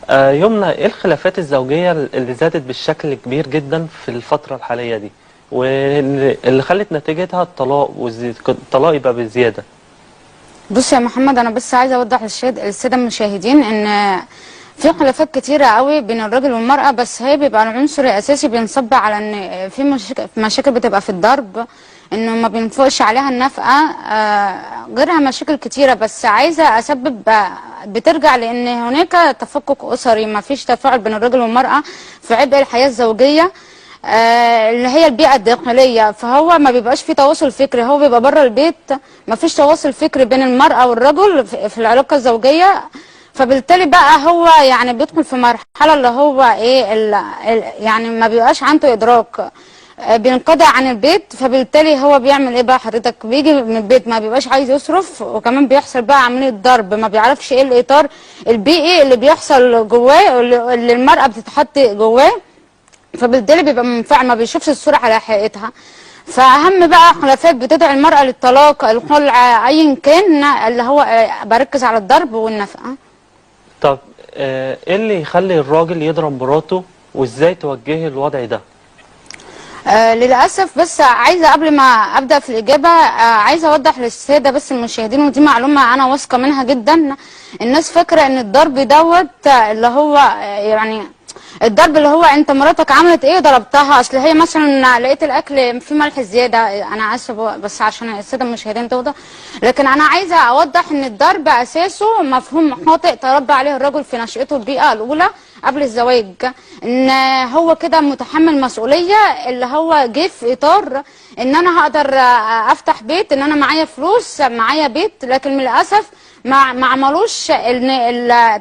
يمنى، ايه الخلافات الزوجية اللي زادت بالشكل كبير جدا في الفترة الحالية دي، واللي خلت نتيجتها الطلاق والطلاق يبقى بزيادة؟ بص يا محمد، انا بس عايزه اوضح للساده المشاهدين ان في خلافات كتيره قوي بين الراجل والمراه، بس هي بيبقى العنصر الاساسي بينصب على ان في مشاكل بتبقى في الضرب، انه ما بينفقش عليها النفقه، غيرها مشاكل كتيره. بس عايزه اسبب بترجع لان هناك تفكك اسري، ما فيش تفاعل بين الراجل والمراه في عبء الحياه الزوجيه، اللي هي البيئة الداخلية. فهو ما بيبقاش في تواصل فكري، هو بيبقى بره البيت، ما فيش تواصل فكري بين المرأة والرجل في العلاقة الزوجية. فبالتالي بقى هو يعني بيدخل في مرحلة اللي هو ايه يعني ما بيبقاش عنده إدراك، بينقطع عن البيت. فبالتالي هو بيعمل ايه بقى حضرتك؟ بيجي من البيت ما بيبقاش عايز يصرف، وكمان بيحصل بقى عملية ضرب، ما بيعرفش ايه الإطار البيئي اللي بيحصل جواه، اللي المرأة بتتحط جواه. فبالتالي بيبقى منفعل، ما بيشوفش الصورة على حقيقتها. فأهم بقى خلافات بتدعي المرأة للطلاق، الخلع، أيا كان، اللي هو بركز على الضرب والنفقة. طب ايه اللي يخلي الراجل يضرب مراته، وازاي توجهي الوضع ده؟ للأسف، بس عايزة قبل ما أبدأ في الإجابة عايزة أوضح للسادة بس المشاهدين، ودي معلومة أنا واثقة منها جدا. الناس فاكرة إن الضرب دوت اللي هو يعني الضرب اللي هو انت مراتك عملت ايه ضربتها، اصل هي مثلا لقيت الاكل فيه ملح زياده. انا اسفه بس عشان الساده المشاهدين توضح، لكن انا عايزه اوضح ان الضرب اساسه مفهوم خاطئ تربى عليه الرجل في نشأته البيئه الاولى قبل الزواج، ان هو كده متحمل مسؤوليه، اللي هو جه في اطار ان انا هقدر افتح بيت، ان انا معايا فلوس معايا بيت. لكن من الاسف ما عملوش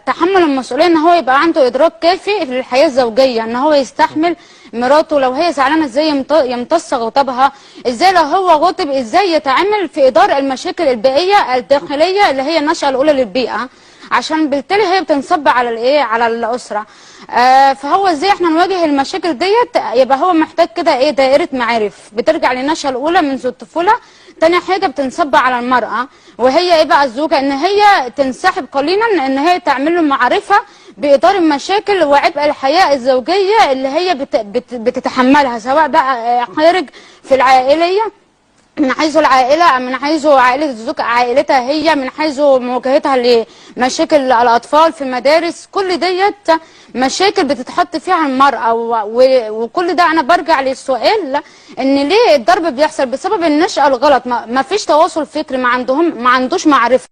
تحمل المسؤوليه، ان هو يبقى عنده ادراك كافي في الحياه الزوجيه، ان هو يستحمل مراته لو هي زعلانه ازاي يمتص غضبها، ازاي لو هو غضب ازاي يتعامل في ادار المشاكل البيئيه الداخليه اللي هي النشأة الاولى للبيئه، عشان بالتالي هي بتنصب على الايه، على الاسره. فهو ازاي احنا نواجه المشاكل ديت؟ يبقى هو محتاج كده ايه، دائره معارف بترجع للنشأة الاولى منذ الطفوله. تاني حاجه بتنصب على المراه، وهي ايه بقى الزوجه، ان هي تنسحب قليلا، ان هي تعمل له معرفه باطار المشاكل وعبء الحياه الزوجيه اللي هي بتتحملها، سواء بقى خارج في العائليه، من حيث العائلة، من حيث عائلة الزوج، عائلتها هي، من حيث مواجهتها لمشاكل الأطفال في المدارس. كل ديت مشاكل بتتحط فيها المرأة، وكل ده أنا برجع للسؤال إن ليه الضرب بيحصل؟ بسبب النشأة الغلط، ما فيش تواصل فكري، ما عندوش معرفة.